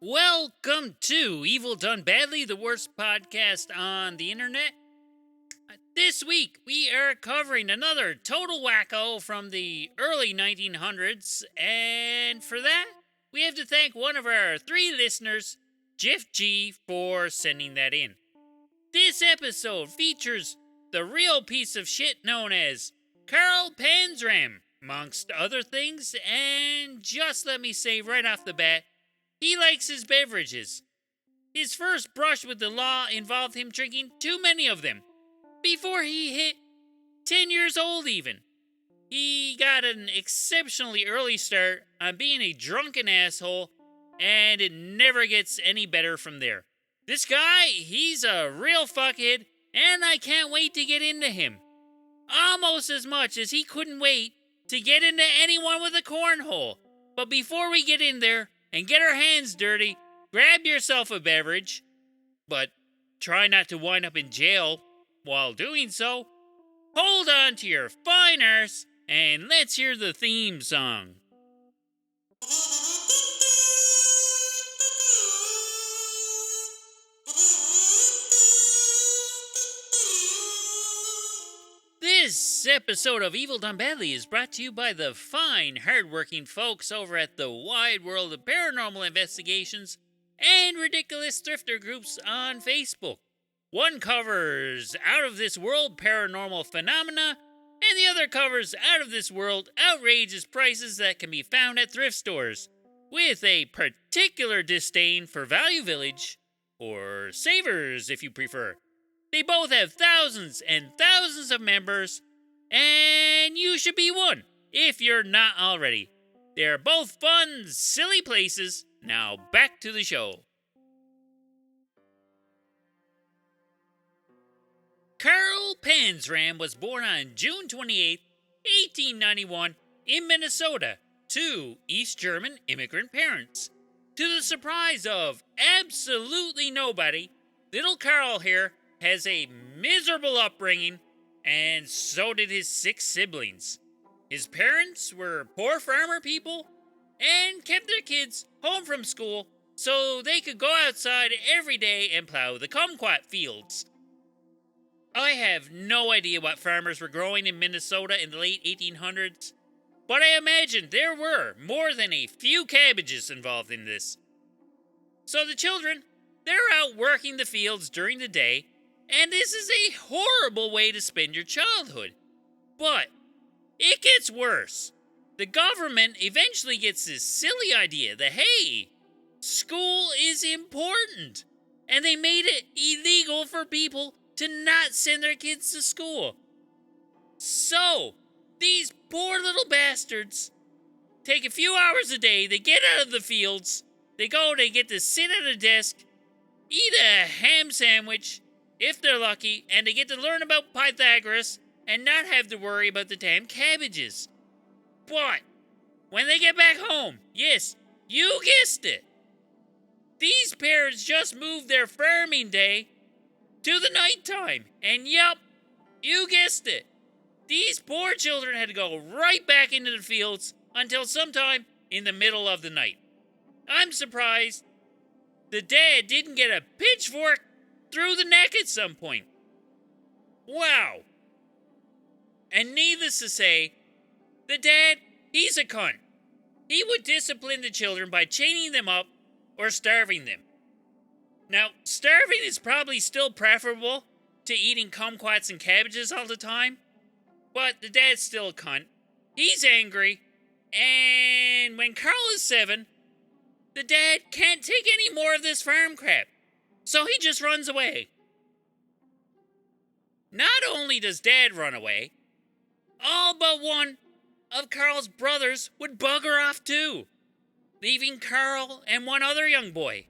Welcome to Evil Done Badly, the worst podcast on the internet. This week, we are covering another total wacko from the early 1900s, and for that, we have to thank one of our 3 listeners, Jiff G, for sending that in. This episode features the real piece of shit known as Carl Panzram, amongst other things, and just let me say right off the bat, he likes his beverages. His first brush with the law involved him drinking too many of them, before he hit 10 years old even. He got an exceptionally early start on being a drunken asshole, and it never gets any better from there. This guy, he's a real fuckhead, and I can't wait to get into him. Almost as much as he couldn't wait to get into anyone with a cornhole. But before we get in there and get our hands dirty, grab yourself a beverage, but try not to wind up in jail while doing so. Hold on to your fine arse, and let's hear the theme song. This episode of Evil Done Badly is brought to you by the fine, hard-working folks over at the Wide World of Paranormal Investigations and Ridiculous Thrifter groups on Facebook. One covers out-of-this-world paranormal phenomena, and the other covers out-of-this-world outrageous prices that can be found at thrift stores, with a particular disdain for Value Village, or Savers if you prefer. They both have thousands and thousands of members, and you should be one, if you're not already. They're both fun, silly places. Now back to the show. Carl Panzram was born on June 28, 1891, in Minnesota, to East German immigrant parents. To the surprise of absolutely nobody, little Carl here has a miserable upbringing, and so did his 6 siblings. His parents were poor farmer people and kept their kids home from school so they could go outside every day and plow the kumquat fields. I have no idea what farmers were growing in Minnesota in the late 1800s, but I imagine there were more than a few cabbages involved in this. So the children, they're out working the fields during the day, and this is a horrible way to spend your childhood. But it gets worse. The government eventually gets this silly idea that, hey, school is important, and they made it illegal for people to not send their kids to school. So, these poor little bastards take a few hours a day, they get out of the fields, they get to sit at a desk, eat a ham sandwich, if they're lucky, and they get to learn about Pythagoras and not have to worry about the damn cabbages. But when they get back home, yes, you guessed it, these parents just moved their farming day to the nighttime. And yup, you guessed it, these poor children had to go right back into the fields until sometime in the middle of the night. I'm surprised the dad didn't get a pitchfork through the neck at some point. Wow. And needless to say, the dad, he's a cunt. He would discipline the children by chaining them up or starving them. Now, starving is probably still preferable to eating kumquats and cabbages all the time, but the dad's still a cunt. He's angry, and when Carl is 7, the dad can't take any more of this farm crap. So he just runs away. Not only does Dad run away, all but one of Carl's brothers would bugger off too, leaving Carl and one other young boy.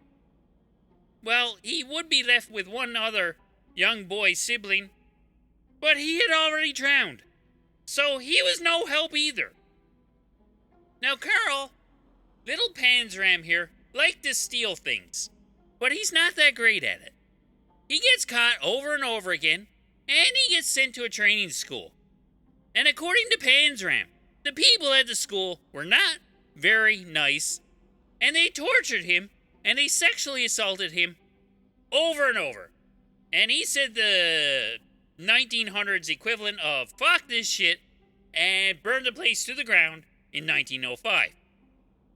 Well, he would be left with one other young boy sibling, but he had already drowned, so he was no help either. Now Carl, little Panzram here, liked to steal things, but he's not that great at it. He gets caught over and over again, and he gets sent to a training school. And according to Panzram, the people at the school were not very nice, and they tortured him and they sexually assaulted him over and over. And he said the 1900s equivalent of fuck this shit and burned the place to the ground in 1905.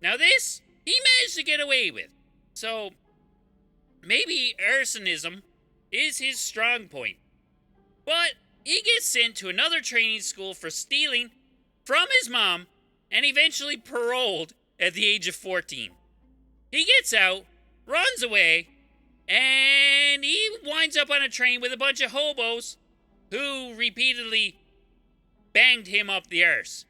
Now this, he managed to get away with. So, maybe arsonism is his strong point. But he gets sent to another training school for stealing from his mom and eventually paroled at the age of 14. He gets out, runs away, and he winds up on a train with a bunch of hobos who repeatedly banged him up the arse.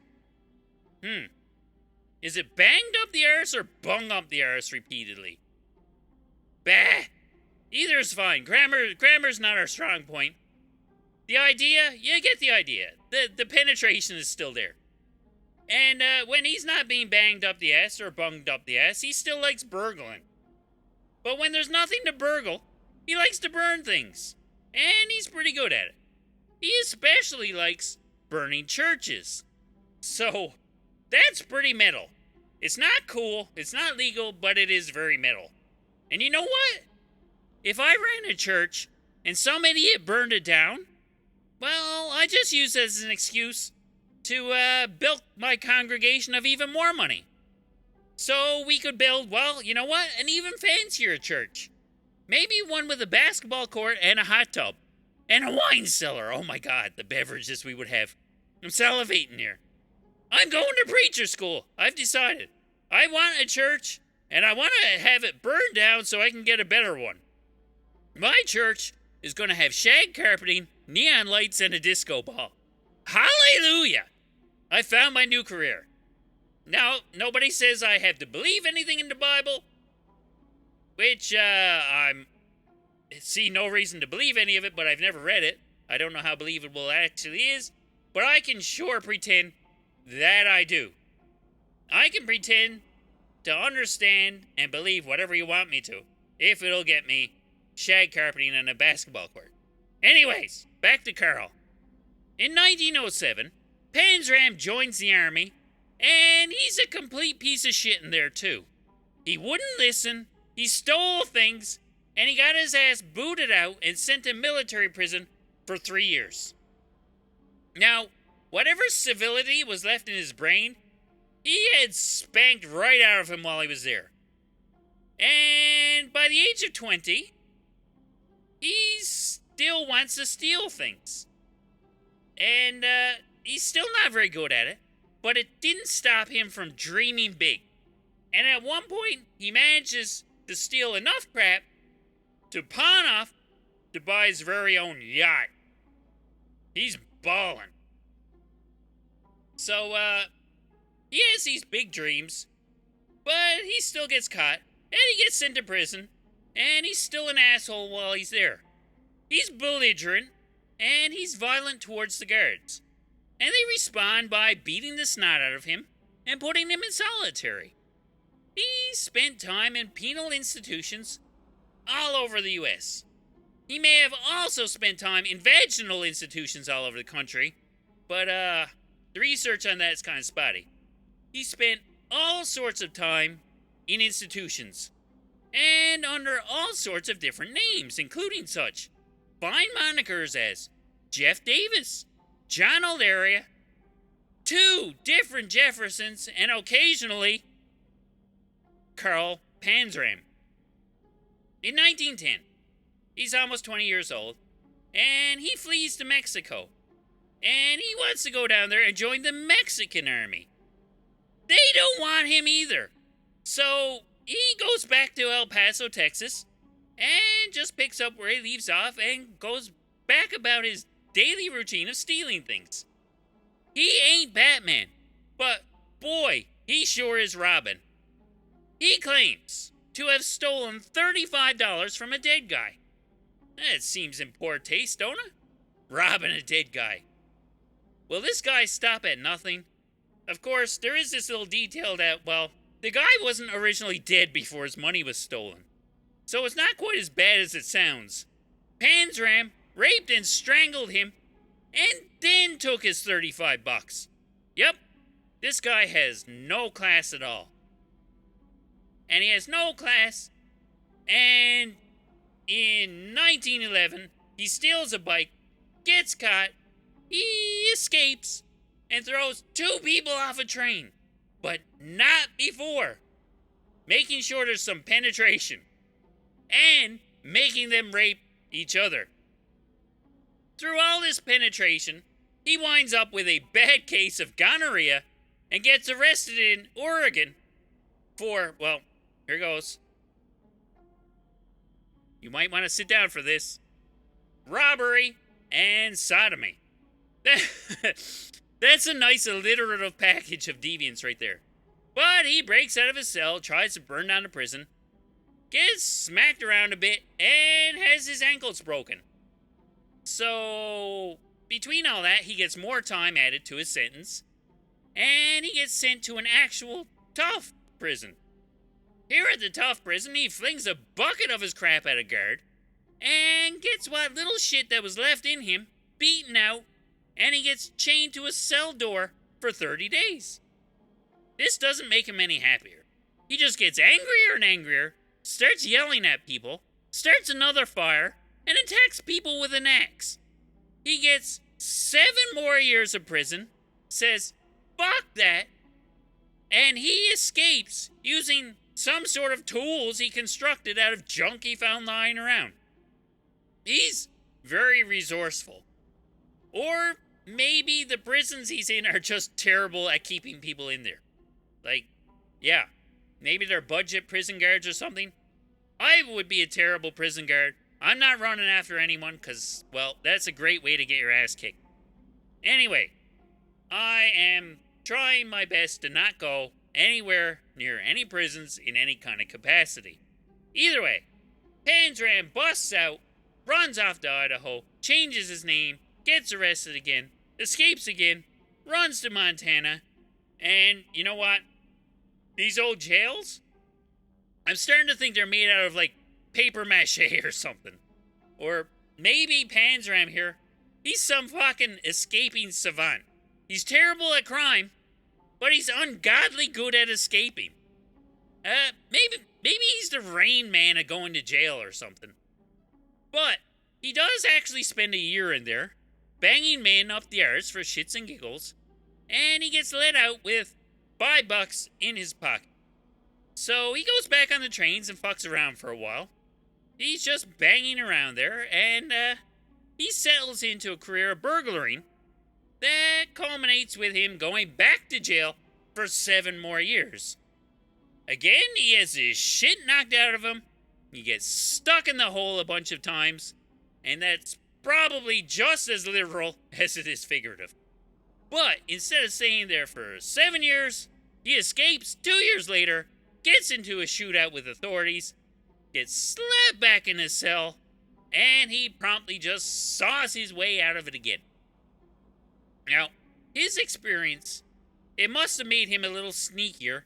Is it banged up the arse or bung up the arse repeatedly? Bah! Either is fine. Grammar's not our strong point. The idea? You get the idea. The penetration is still there. And when he's not being banged up the ass or bunged up the ass, he still likes burgling. But when there's nothing to burgle, he likes to burn things. And he's pretty good at it. He especially likes burning churches. So, that's pretty metal. It's not cool, it's not legal, but it is very metal. And you know what? If I ran a church and some idiot burned it down, well, I just use it as an excuse to bilk my congregation of even more money. So we could build, well, you know what? An even fancier church. Maybe one with a basketball court and a hot tub. And a wine cellar. Oh my God, the beverages we would have. I'm salivating here. I'm going to preacher school. I've decided. I want a church, and I want to have it burned down so I can get a better one. My church is going to have shag carpeting, neon lights, and a disco ball. Hallelujah! I found my new career. Now, nobody says I have to believe anything in the Bible, which I see no reason to believe any of it, but I've never read it. I don't know how believable it actually is, but I can sure pretend that I do. I can pretend to understand and believe whatever you want me to, if it'll get me shag carpeting and a basketball court. Anyways, back to Carl. In 1907, Panzram joins the army, and he's a complete piece of shit in there too. He wouldn't listen, he stole things, and he got his ass booted out and sent to military prison for 3 years. Now, whatever civility was left in his brain, he had spanked right out of him while he was there. And by the age of 20, he still wants to steal things. And he's still not very good at it, but it didn't stop him from dreaming big. And at one point, he manages to steal enough crap to pawn off to buy his very own yacht. He's ballin'. So, he has these big dreams, but he still gets caught, and he gets sent to prison, and he's still an asshole while he's there. He's belligerent, and he's violent towards the guards. And they respond by beating the snot out of him and putting him in solitary. He spent time in penal institutions all over the U.S. He may have also spent time in vaginal institutions all over the country, but the research on that is kind of spotty. He spent all sorts of time in institutions, and under all sorts of different names, including such fine monikers as Jeff Davis, John O'Leary, 2 different Jeffersons, and occasionally Carl Panzram. In 1910, he's almost 20 years old, and he flees to Mexico. And he wants to go down there and join the Mexican army. They don't want him either. So he goes back to El Paso, Texas, and just picks up where he leaves off and goes back about his daily routine of stealing things. He ain't Batman, but boy, he sure is Robin. He claims to have stolen $35 from a dead guy. That seems in poor taste, don't it? Robbing a dead guy. Will this guy stop at nothing? Of course, there is this little detail that, well, the guy wasn't originally dead before his money was stolen. So it's not quite as bad as it sounds. Panzram raped and strangled him, and then took his $35. Yep, this guy has no class at all. And he has no class And in 1911, he steals a bike, gets caught, he escapes, and throws 2 people off a train. But not before making sure there's some penetration and making them rape each other. Through all this penetration, he winds up with a bad case of gonorrhea and gets arrested in Oregon for, well, here goes. You might want to sit down for this. Robbery and sodomy. That's a nice alliterative package of deviance right there. But he breaks out of his cell, tries to burn down the prison, gets smacked around a bit, and has his ankles broken. So, between all that, he gets more time added to his sentence, and he gets sent to an actual tough prison. Here at the tough prison, he flings a bucket of his crap at a guard, and gets what little shit that was left in him beaten out, and he gets chained to a cell door for 30 days. This doesn't make him any happier. He just gets angrier and angrier, starts yelling at people, starts another fire, and attacks people with an axe. He gets 7 more years of prison, says, fuck that, and he escapes using some sort of tools he constructed out of junk he found lying around. He's very resourceful. Or maybe the prisons he's in are just terrible at keeping people in there. Like, yeah, maybe they're budget prison guards or something. I would be a terrible prison guard. I'm not running after anyone because, well, that's a great way to get your ass kicked. Anyway, I am trying my best to not go anywhere near any prisons in any kind of capacity. Either way, Panzram busts out, runs off to Idaho, changes his name, gets arrested again, escapes again, runs to Montana, and you know what? These old jails? I'm starting to think they're made out of, like, paper mache or something. Or maybe Panzram here, he's some fucking escaping savant. He's terrible at crime, but he's ungodly good at escaping. Maybe he's the Rain Man of going to jail or something. But he does actually spend a year in there, banging men up the arse for shits and giggles, and he gets let out with $5 in his pocket. So he goes back on the trains and fucks around for a while. He's just banging around there, and he settles into a career of burglaring that culminates with him going back to jail for 7 more years. Again, he has his shit knocked out of him, he gets stuck in the hole a bunch of times, and that's probably just as literal as it is figurative. But instead of staying there for 7 years, he escapes 2 years later, gets into a shootout with authorities, gets slapped back in his cell, and he promptly just saws his way out of it again. Now, his experience, it must have made him a little sneakier,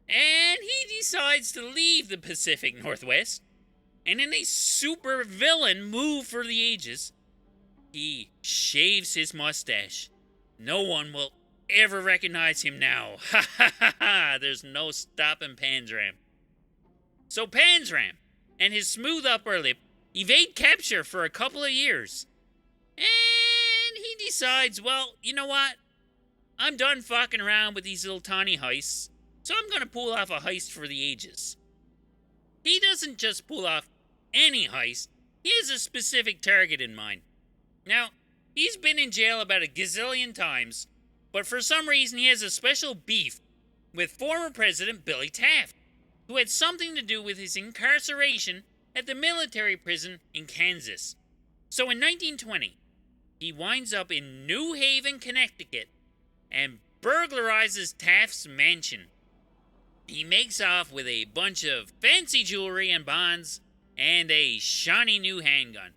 and he decides to leave the Pacific Northwest, and in a super villain move for the ages, he shaves his mustache. No one will ever recognize him now. Ha ha ha ha! There's no stopping Panzram. So Panzram and his smooth upper lip evade capture for a couple of years. And he decides, well, you know what? I'm done fucking around with these little tiny heists, so I'm gonna pull off a heist for the ages. He doesn't just pull off any heist, he has a specific target in mind. Now, he's been in jail about a gazillion times, but for some reason he has a special beef with former President Billy Taft, who had something to do with his incarceration at the military prison in Kansas. So in 1920, he winds up in New Haven, Connecticut, and burglarizes Taft's mansion. He makes off with a bunch of fancy jewelry and bonds and a shiny new handgun.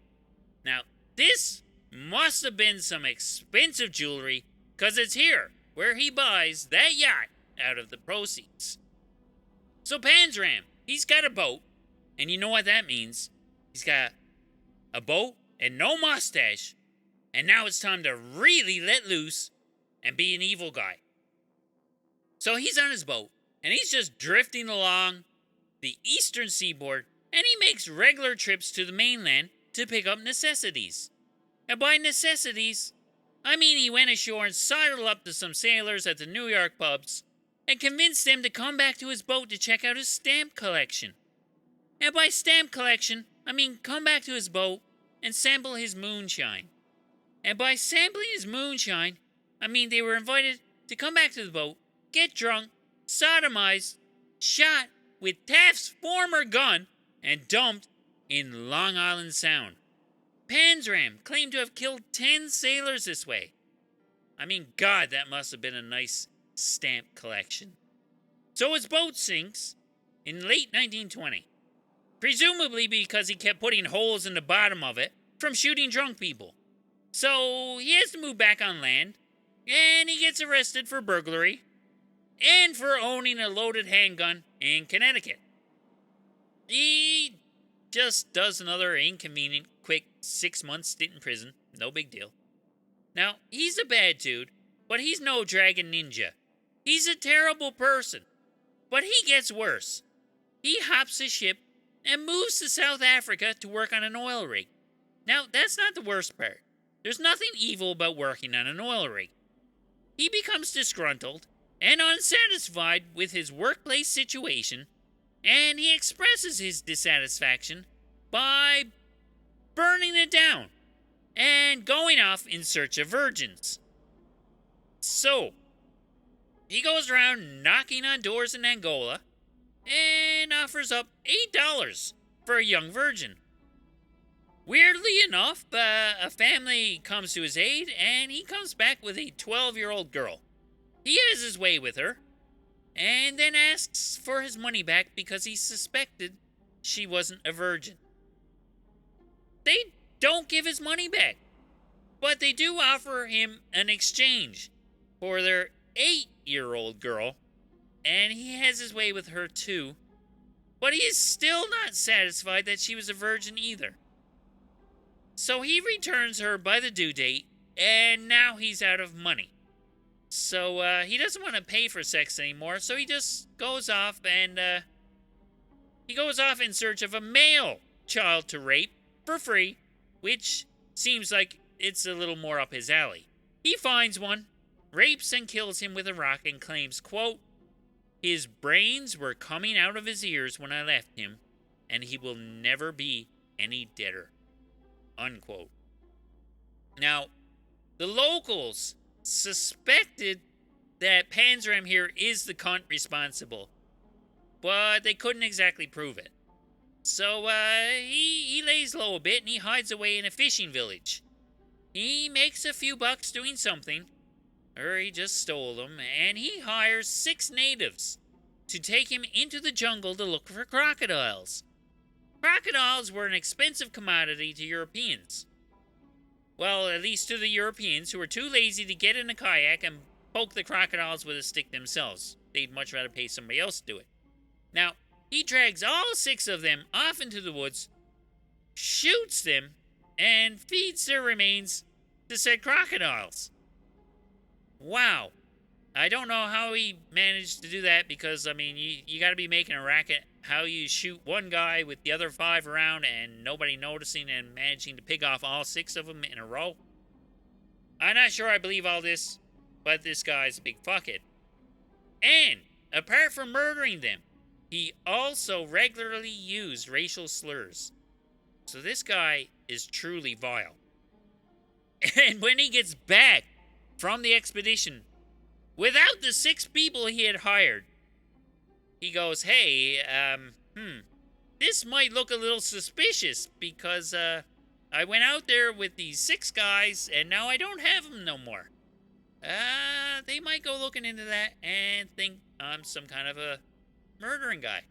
Now, this must have been some expensive jewelry, because it's here where he buys that yacht out of the proceeds. So Panzram, he's got a boat, and you know what that means. He's got a boat and no mustache, and now it's time to really let loose and be an evil guy. So he's on his boat, and he's just drifting along the eastern seaboard, and he makes regular trips to the mainland to pick up necessities. And by necessities, I mean he went ashore and sidled up to some sailors at the New York pubs and convinced them to come back to his boat to check out his stamp collection. And by stamp collection, I mean come back to his boat and sample his moonshine. And by sampling his moonshine, I mean they were invited to come back to the boat, get drunk, sodomized, shot with Taft's former gun, and dumped in Long Island Sound. Panzram claimed to have killed 10 sailors this way. I mean, God, that must have been a nice stamp collection. So his boat sinks in late 1920, presumably because he kept putting holes in the bottom of it from shooting drunk people. So he has to move back on land, and he gets arrested for burglary and for owning a loaded handgun in Connecticut. He just does another inconvenient, quick 6-month stint in prison. No big deal. Now, he's a bad dude, but he's no dragon ninja. He's a terrible person. But he gets worse. He hops a ship and moves to South Africa to work on an oil rig. Now, that's not the worst part. There's nothing evil about working on an oil rig. He becomes disgruntled and unsatisfied with his workplace situation, and he expresses his dissatisfaction by burning it down and going off in search of virgins. So, he goes around knocking on doors in Angola and offers up $8 for a young virgin. Weirdly enough, a family comes to his aid, and he comes back with a 12-year-old girl. He has his way with her, and then asks for his money back because he suspected she wasn't a virgin. They don't give his money back, but they do offer him an exchange for their 8-year-old girl, and he has his way with her too, but he is still not satisfied that she was a virgin either. So he returns her by the due date, and now he's out of money. So he doesn't want to pay for sex anymore, so he just goes off and he goes off in search of a male child to rape for free, which seems like it's a little more up his alley. He finds one, rapes and kills him with a rock, and claims, quote, "His brains were coming out of his ears when I left him, and he will never be any deader," unquote. Now, the locals suspected that Panzram here is the cunt responsible, but they couldn't exactly prove it. So he lays low a bit and he hides away in a fishing village. He makes a few bucks doing something, or he just stole them, and he hires 6 natives to take him into the jungle to look for crocodiles. Crocodiles were an expensive commodity to Europeans. Well, at least to the Europeans, who were too lazy to get in a kayak and poke the crocodiles with a stick themselves. They'd much rather pay somebody else to do it. Now, he drags all 6 of them off into the woods, shoots them, and feeds their remains to said crocodiles. Wow. I don't know how he managed to do that, because, I mean, you gotta be making a racket. How you shoot one guy with the other 5 around and nobody noticing and managing to pick off all 6 of them in a row. I'm not sure I believe all this, but this guy's a big fuckhead. And, apart from murdering them, he also regularly used racial slurs. So this guy is truly vile. And when he gets back from the expedition, without the 6 people he had hired, he goes, "Hey, this might look a little suspicious, because I went out there with these 6 guys, and now I don't have them no more. They might go looking into that and think I'm some kind of a murdering guy."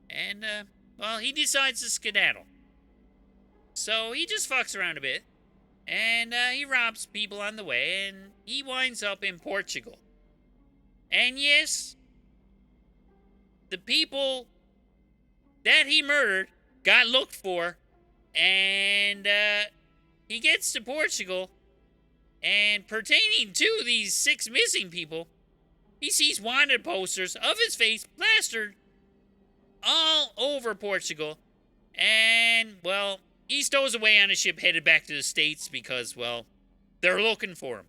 And, well, he decides to skedaddle. So he just fucks around a bit, and he robs people on the way, and he winds up in Portugal. And yes, the people that he murdered got looked for, and he gets to Portugal, and pertaining to these 6 missing people, he sees wanted posters of his face plastered all over Portugal, And, well, he stows away on a ship headed back to the States because, well, they're looking for him.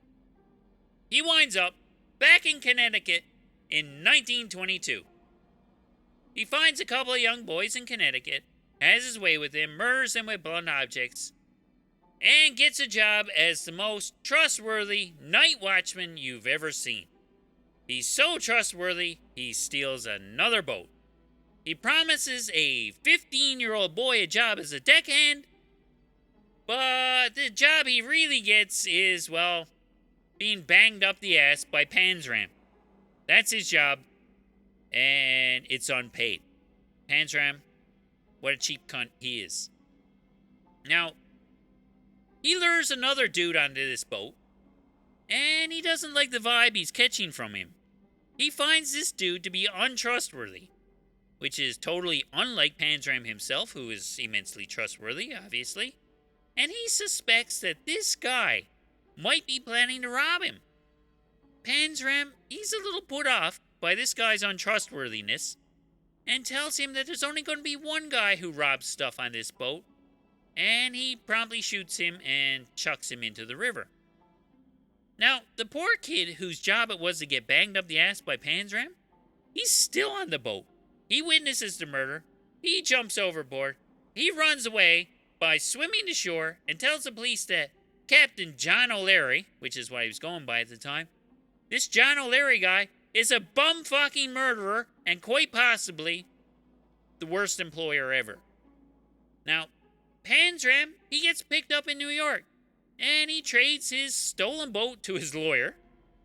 He winds up back in Connecticut in 1922. He finds a couple of young boys in Connecticut, has his way with them, murders them with blunt objects, and gets a job as the most trustworthy night watchman you've ever seen. He's so trustworthy, he steals another boat. He promises a 15-year-old boy a job as a deckhand, but the job he really gets is, well, being banged up the ass by Panzram. That's his job, and it's unpaid. Panzram, what a cheap cunt he is. Now, he lures another dude onto this boat, and he doesn't like the vibe he's catching from him. He finds this dude to be untrustworthy, which is totally unlike Panzram himself, who is immensely trustworthy, obviously. And he suspects that this guy might be planning to rob him. Panzram, he's a little put off by this guy's untrustworthiness, and tells him that there's only going to be one guy who robs stuff on this boat, and he promptly shoots him and chucks him into the river. Now, the poor kid whose job it was to get banged up the ass by Panzram, he's still on the boat. He witnesses the murder, he jumps overboard, he runs away by swimming to shore and tells the police that Captain John O'Leary, which is what he was going by at the time, this John O'Leary guy is a bum-fucking murderer and quite possibly the worst employer ever. Now, Panzram, he gets picked up in New York, and he trades his stolen boat to his lawyer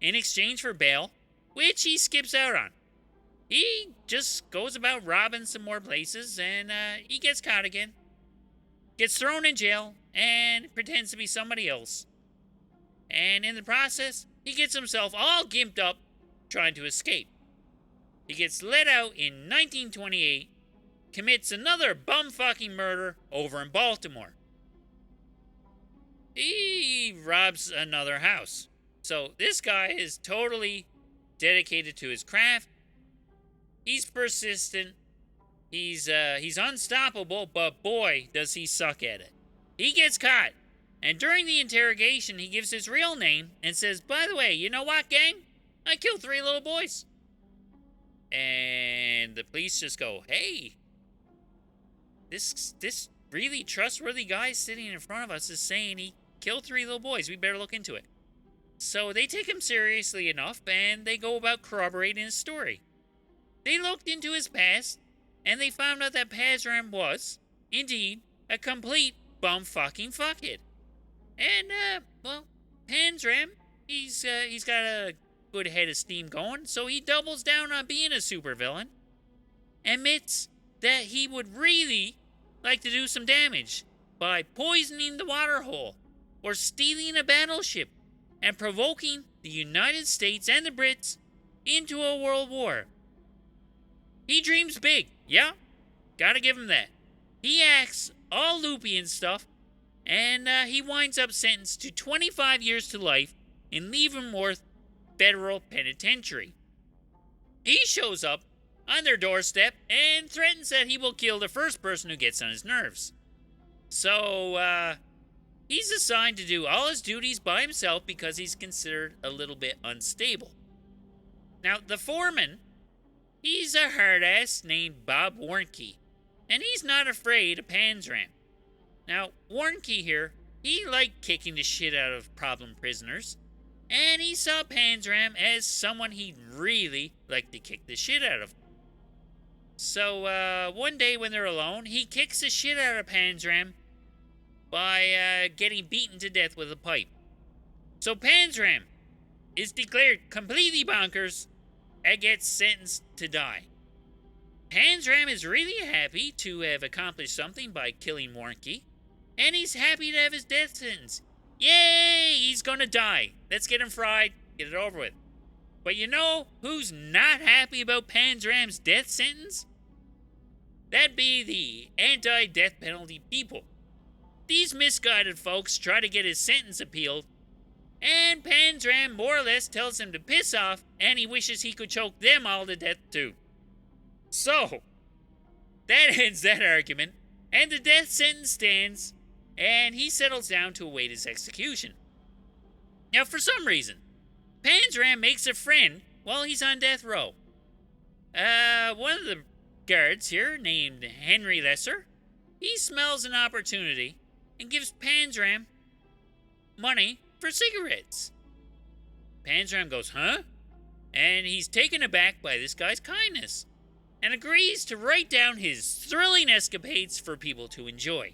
in exchange for bail, which he skips out on. He just goes about robbing some more places, and he gets caught again. Gets thrown in jail, and pretends to be somebody else. And in the process, he gets himself all gimped up trying to escape. He gets let out in 1928, commits another bum-fucking murder over in Baltimore. He robs another house. So this guy is totally dedicated to his craft. He's persistent. He's unstoppable, but boy, does he suck at it. He gets caught. And during the interrogation, he gives his real name and says, by the way, you know what, gang? I killed 3 little boys. And the police just go, hey, this really trustworthy guy sitting in front of us is saying he killed 3 little boys. We better look into it. So they take him seriously enough, and they go about corroborating his story. They looked into his past, and they found out that Panzram was, indeed, a complete bum-fucking fuckhead. And, well, Panzram, he's got a good head of steam going, so he doubles down on being a supervillain, admits that he would really like to do some damage by poisoning the water hole, or stealing a battleship, and provoking the United States and the Brits into a world war. He dreams big, yeah? Gotta give him that. He acts all loopy and stuff, and he winds up sentenced to 25 years to life in Leavenworth Federal Penitentiary. He shows up on their doorstep and threatens that he will kill the first person who gets on his nerves. So, he's assigned to do all his duties by himself because he's considered a little bit unstable. Now, the foreman, he's a hard-ass named Bob Warnke, and he's not afraid of Panzram. Now, Warnke here, he liked kicking the shit out of problem prisoners, and he saw Panzram as someone he'd really like to kick the shit out of. So, one day when they're alone, he kicks the shit out of Panzram by getting beaten to death with a pipe. So Panzram is declared completely bonkers and gets sentenced to die. Panzram is really happy to have accomplished something by killing Warnke, and he's happy to have his death sentence. Yay! He's gonna die. Let's get him fried, get it over with. But you know who's not happy about Panzram's death sentence? That'd be the anti-death penalty people. These misguided folks try to get his sentence appealed, and Panzram more or less tells him to piss off, and he wishes he could choke them all to death too. So, that ends that argument, and the death sentence stands, and he settles down to await his execution. Now, for some reason, Panzram makes a friend while he's on death row. One of the guards here, named Henry Lesser, he smells an opportunity and gives Panzram money for cigarettes. Panzram goes, huh? And he's taken aback by this guy's kindness and agrees to write down his thrilling escapades for people to enjoy.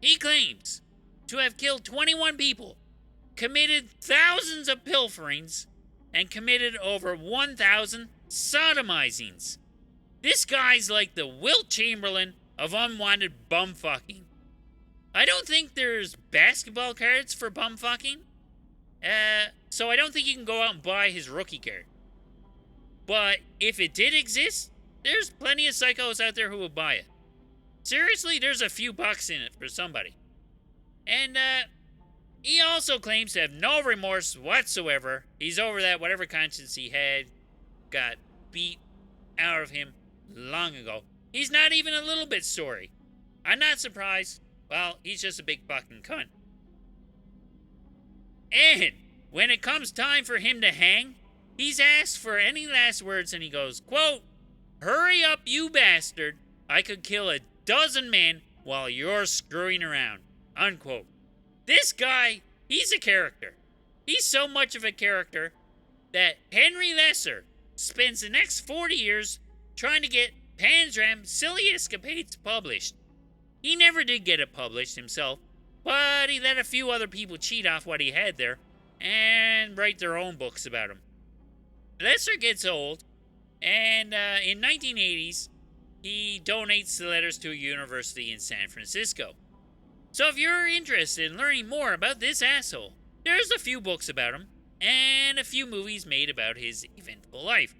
He claims to have killed 21 people, committed thousands of pilferings, and committed over 1,000 sodomizings. This guy's like the Wilt Chamberlain of unwanted bumfucking. I don't think there's basketball cards for bumfucking, so I don't think you can go out and buy his rookie card. But if it did exist, there's plenty of psychos out there who would buy it. Seriously, there's a few bucks in it for somebody. And, he also claims to have no remorse whatsoever. He's over that. Whatever conscience he had got beat out of him long ago. He's not even a little bit sorry. I'm not surprised. Well, he's just a big fucking cunt. And when it comes time for him to hang, he's asked for any last words and he goes, quote, "Hurry up, you bastard. I could kill a dozen men while you're screwing around." Unquote. This guy, he's a character. He's so much of a character that Henry Lesser spends the next 40 years trying to get Panzram's Silly Escapades published. He never did get it published himself, but he let a few other people cheat off what he had there and write their own books about him. Lesser gets old, and in 1980s, he donates the letters to a university in San Francisco. So if you're interested in learning more about this asshole, there's a few books about him, and a few movies made about his eventful life.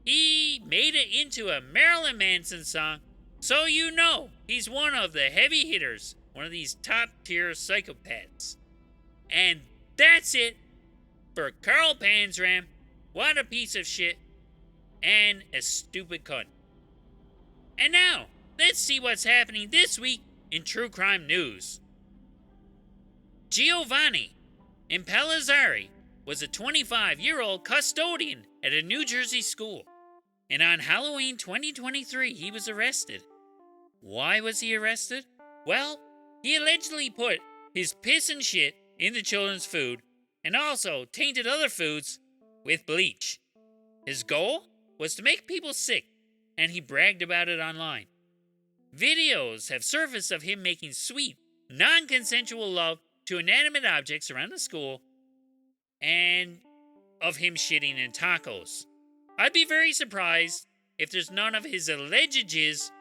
He made it into a Marilyn Manson song, so you know he's one of the heavy hitters, one of these top-tier psychopaths. And that's it for Carl Panzram. What a piece of shit, and a stupid cunt. And now, let's see what's happening this week in true crime news. Giovanni Impalazzari was a 25-year-old custodian at a New Jersey school, and on Halloween 2023 he was arrested. Why was he arrested? Well, he allegedly put his piss and shit in the children's food and also tainted other foods with bleach. His goal was to make people sick, and he bragged about it online. Videos have surfaced of him making sweet, non-consensual love to inanimate objects around the school, and of him shitting in tacos. I'd be very surprised if there's none of his alleged jizz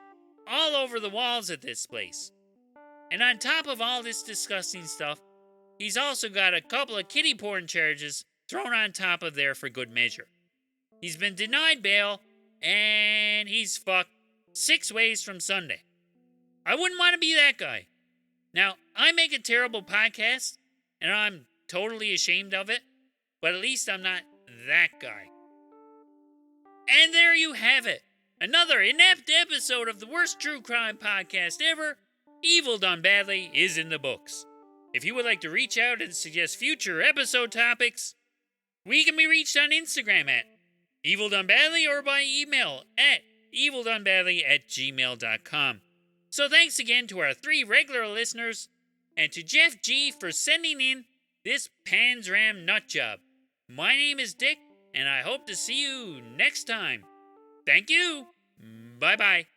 all over the walls at this place. And on top of all this disgusting stuff, he's also got a couple of kiddie porn charges thrown on top of there for good measure. He's been denied bail, and he's fucked 6 ways from Sunday. I wouldn't want to be that guy. Now, I make a terrible podcast, and I'm totally ashamed of it, but at least I'm not that guy. And there you have it. Another inept episode of the worst true crime podcast ever. Evil Done Badly is in the books. If you would like to reach out and suggest future episode topics, we can be reached on Instagram at Evil Done Badly or by email at evildonebadly@gmail.com. So thanks again to our 3 regular listeners and to Jeff G for sending in this Panzram nut job. My name is Dick, and I hope to see you next time. Thank you. Bye-bye.